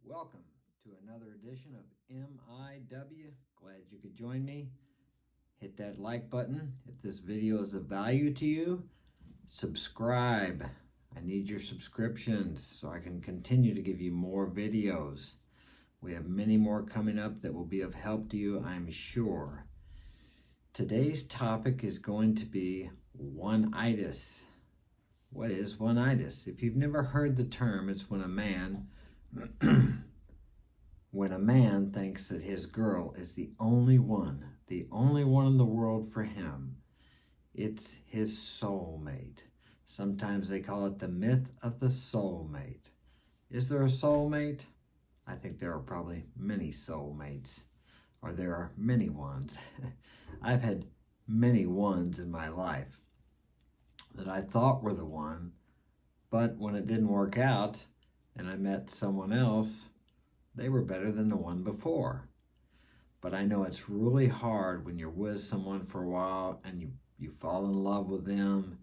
Welcome to another edition of MIW. Glad you could join me. Hit that like button if this video is of value to you. Subscribe. I need your subscriptions so I can continue to give you more videos. We have many more coming up that will be of help to you, I'm sure. Today's topic is going to be ONEites. What is ONEites? If you've never heard the term, it's when a man thinks that his girl is the only one in the world for him. It's his soulmate. Sometimes they call it the myth of the soulmate. Is there a soulmate? I think there are probably many soulmates, or there are many ones. I've had many ones in my life that I thought were the one, but when it didn't work out and I met someone else, they were better than the one before. But I know it's really hard when you're with someone for a while and you fall in love with them,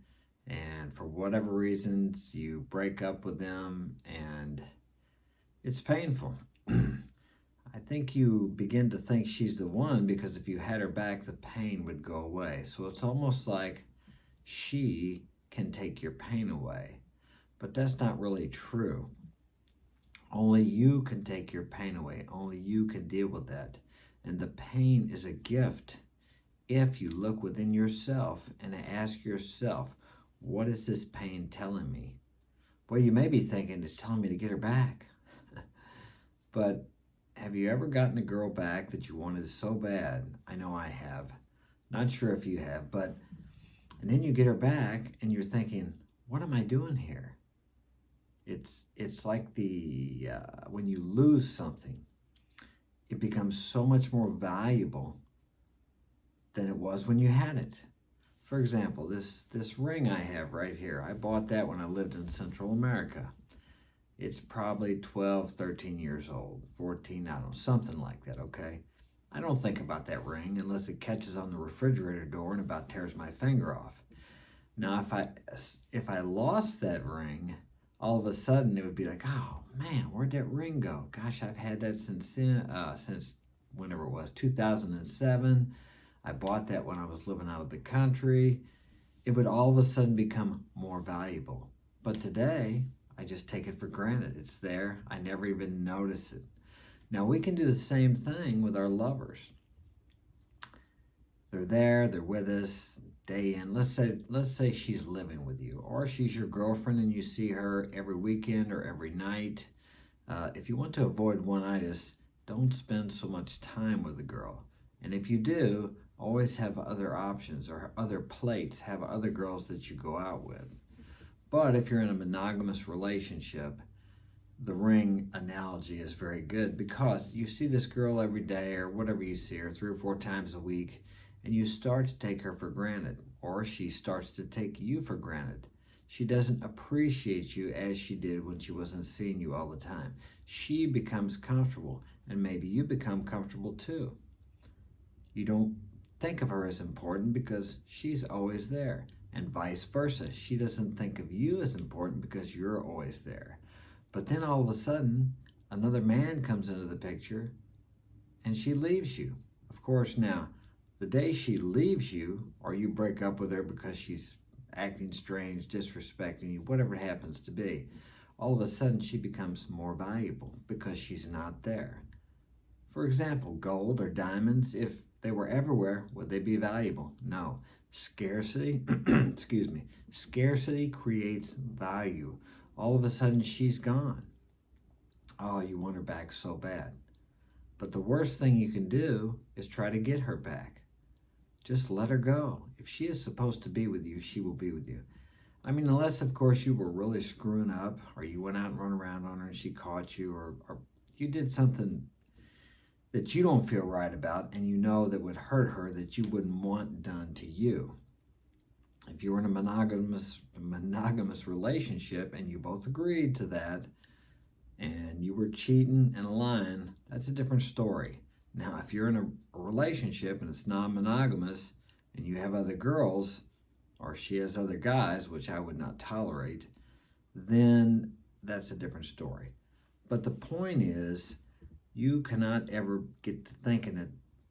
and for whatever reasons you break up with them, and it's painful. I think you begin to think she's the one because if you had her back, the pain would go away. So it's almost like she can take your pain away. But that's not really true. Only you can take your pain away. Only you can deal with that. And the pain is a gift if you look within yourself and ask yourself, what is this pain telling me? Well, you may be thinking it's telling me to get her back. But have you ever gotten a girl back that you wanted so bad? I know I have. Not sure if you have, and then you get her back and you're thinking, what am I doing here? It's like when you lose something, it becomes so much more valuable than it was when you had it. For example, this ring I have right here, I bought that when I lived in Central America. It's probably 12, 13 years old, 14, I don't know, something like that, okay? I don't think about that ring unless it catches on the refrigerator door and about tears my finger off. Now, if I lost that ring, all of a sudden it would be like, oh man, where'd that ring go? Gosh, I've had that since whenever it was, 2007. I bought that when I was living out of the country. It would all of a sudden become more valuable. But today, I just take it for granted. It's there. I never even notice it. Now, we can do the same thing with our lovers. They're there, they're with us day in. Let's say she's living with you, or she's your girlfriend and you see her every weekend or every night. If you want to avoid ONEites, don't spend so much time with the girl. And if you do, always have other options or other plates, have other girls that you go out with. But if you're in a monogamous relationship, the ring analogy is very good because you see this girl every day or whatever you see her 3 or 4 times a week, and you start to take her for granted, or she starts to take you for granted. She doesn't appreciate you as she did when she wasn't seeing you all the time. She becomes comfortable, and maybe you become comfortable too. You don't think of her as important because she's always there, and vice versa. She doesn't think of you as important because you're always there. But then all of a sudden, another man comes into the picture and she leaves you. Of course, now, the day she leaves you, or you break up with her because she's acting strange, disrespecting you, whatever it happens to be, all of a sudden she becomes more valuable because she's not there. For example, gold or diamonds, if they were everywhere, would they be valuable? No. Scarcity, scarcity creates value. All of a sudden she's gone. Oh, you want her back so bad. But the worst thing you can do is try to get her back. Just let her go. If she is supposed to be with you, she will be with you. I mean, unless, of course, you were really screwing up, or you went out and run around on her and she caught you, or you did something that you don't feel right about and you know that would hurt her, that you wouldn't want done to you. If you were in a monogamous relationship and you both agreed to that and you were cheating and lying, that's a different story. Now, if you're in a relationship and it's non-monogamous and you have other girls, or she has other guys, which I would not tolerate, then that's a different story. But the point is, you cannot ever get to thinking that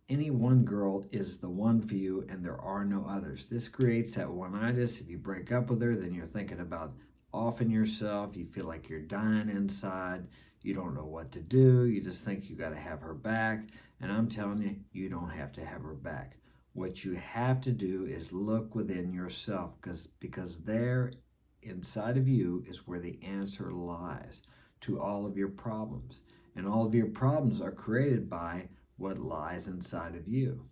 any one girl is the one for you and there are no others. This creates that ONEites. If you break up with her, then you're thinking about offing yourself. You feel like you're dying inside. You don't know what to do. You just think you got to have her back. And I'm telling you, you don't have to have her back. What you have to do is look within yourself, because there inside of you is where the answer lies to all of your problems. And all of your problems are created by what lies inside of you.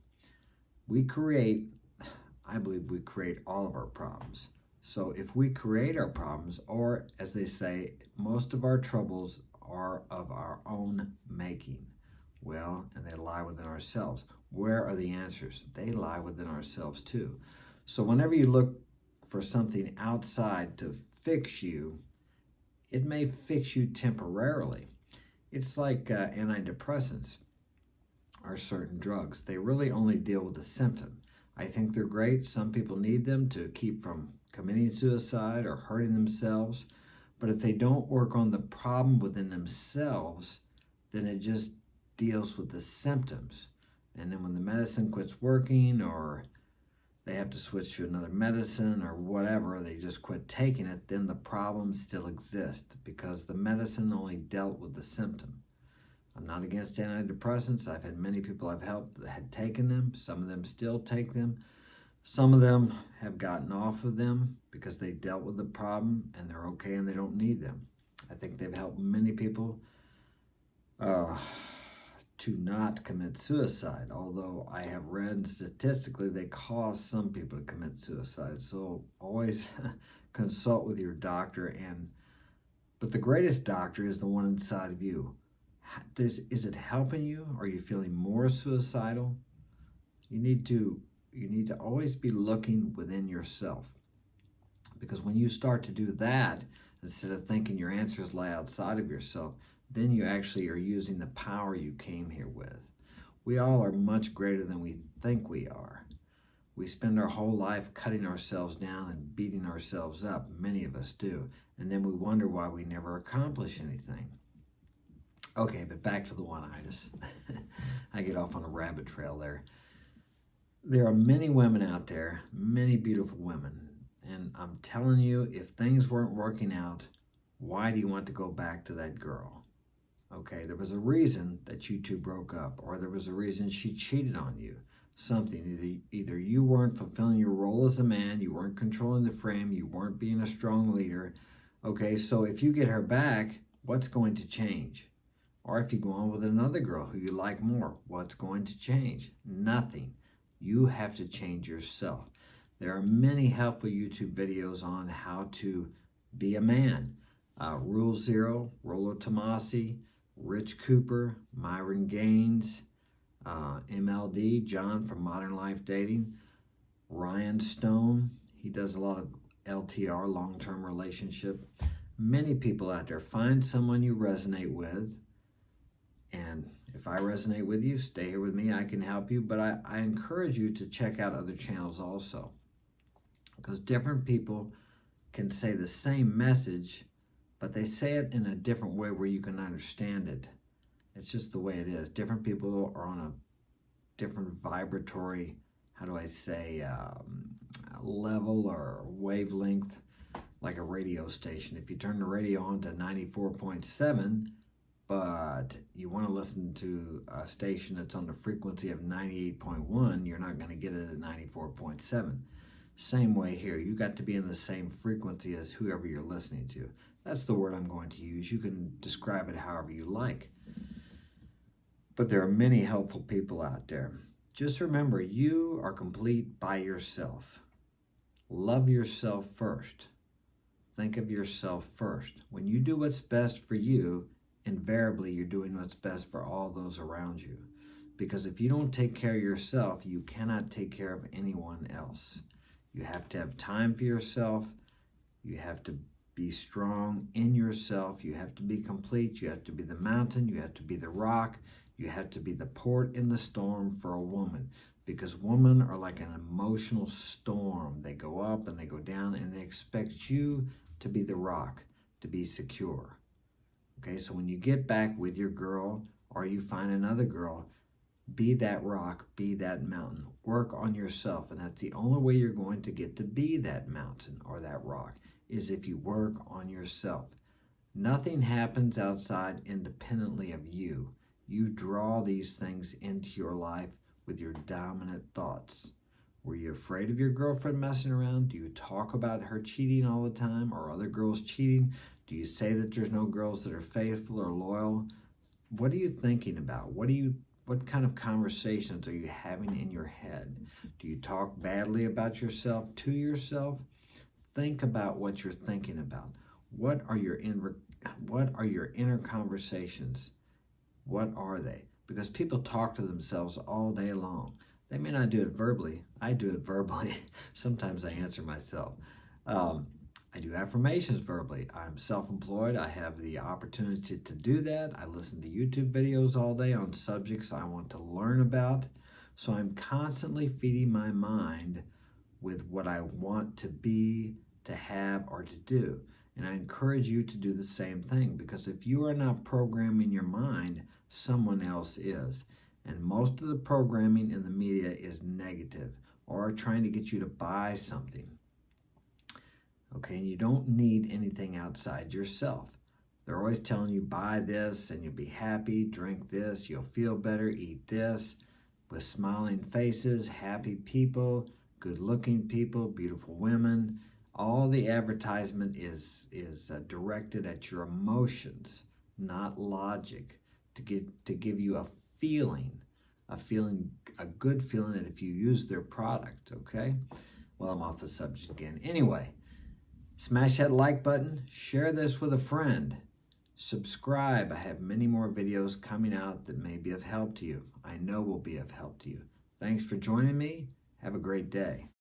I believe we create all of our problems. So if we create our problems, or as they say, most of our troubles are of our own making. Well, and they lie within ourselves. Where are the answers? They lie within ourselves too. So whenever you look for something outside to fix you, it may fix you temporarily. It's like antidepressants are certain drugs. They really only deal with the symptom. I think they're great. Some people need them to keep from committing suicide or hurting themselves. But if they don't work on the problem within themselves, then it just deals with the symptoms. And then when the medicine quits working, or they have to switch to another medicine or whatever, they just quit taking it, then the problem still exists because the medicine only dealt with the symptom. I'm not against antidepressants. I've had many people I've helped that had taken them. Some of them still take them. Some of them have gotten off of them because they dealt with the problem and they're okay and they don't need them. I think they've helped many people to not commit suicide, although I have read statistically they cause some people to commit suicide. So always consult with your doctor. But the greatest doctor is the one inside of you. Is it helping you? Are you feeling more suicidal? You need to always be looking within yourself, because when you start to do that, instead of thinking your answers lie outside of yourself, then you actually are using the power you came here with. We all are much greater than we think we are. We spend our whole life cutting ourselves down and beating ourselves up. Many of us do. And then we wonder why we never accomplish anything. Okay, but back to the ONEites. I get off on a rabbit trail there. There are many women out there, many beautiful women. And I'm telling you, if things weren't working out, why do you want to go back to that girl? Okay, there was a reason that you two broke up, or there was a reason she cheated on you. Something, either you weren't fulfilling your role as a man, you weren't controlling the frame, you weren't being a strong leader. Okay, so if you get her back, what's going to change? Or if you go on with another girl who you like more, what's going to change? Nothing. You have to change yourself. There are many helpful YouTube videos on how to be a man. Rule Zero, Rollo Tomasi, Rich Cooper, Myron Gaines, MLD, John from Modern Life Dating, Ryan Stone, he does a lot of LTR, long-term relationship. Many people out there. Find someone you resonate with, and if I resonate with you, stay here with me, I can help you, but I encourage you to check out other channels also, because different people can say the same message, but they say it in a different way where you can understand it. It's just the way it is. Different people are on a different vibratory, how do I say, level or wavelength, like a radio station. If you turn the radio on to 94.7, but you want to listen to a station that's on the frequency of 98.1, you're not going to get it at 94.7. Same way here. You got to be in the same frequency as whoever you're listening to. That's the word I'm going to use. You can describe it however you like. But there are many helpful people out there. Just remember, you are complete by yourself. Love yourself first. Think of yourself first. When you do what's best for you, invariably you're doing what's best for all those around you. Because if you don't take care of yourself, you cannot take care of anyone else. You have to have time for yourself. You have to be strong in yourself. You have to be complete. You have to be the mountain. You have to be the rock. You have to be the port in the storm for a woman. Because women are like an emotional storm. They go up and they go down, and they expect you to be the rock, to be secure. Okay, so when you get back with your girl or you find another girl, be that rock, be that mountain. Work on yourself, and that's the only way you're going to get to be that mountain or that rock, is if you work on yourself. Nothing happens outside independently of you. You draw these things into your life with your dominant thoughts. Were you afraid of your girlfriend messing around? Do you talk about her cheating all the time or other girls cheating? Do you say that there's no girls that are faithful or loyal? What are you thinking about? What kind of conversations are you having in your head? Do you talk badly about yourself to yourself? Think about what you're thinking about. What are your inner conversations? What are they? Because people talk to themselves all day long. They may not do it verbally. I do it verbally. Sometimes I answer myself. Um, I do affirmations verbally. I'm self-employed. I have the opportunity to do that. I listen to YouTube videos all day on subjects I want to learn about. So I'm constantly feeding my mind with what I want to be, to have, or to do. And I encourage you to do the same thing, because if you are not programming your mind, someone else is. And most of the programming in the media is negative or trying to get you to buy something. Okay, and you don't need anything outside yourself. They're always telling you, buy this and you'll be happy, drink this, you'll feel better, eat this, with smiling faces, happy people, good-looking people, beautiful women. All the advertisement is directed at your emotions, not logic, to give you a feeling, a good feeling that if you use their product, okay? Well, I'm off the subject again. Anyway, smash that like button, share this with a friend, subscribe. I have many more videos coming out that may be of help to you. I know will be of help to you. Thanks for joining me. Have a great day.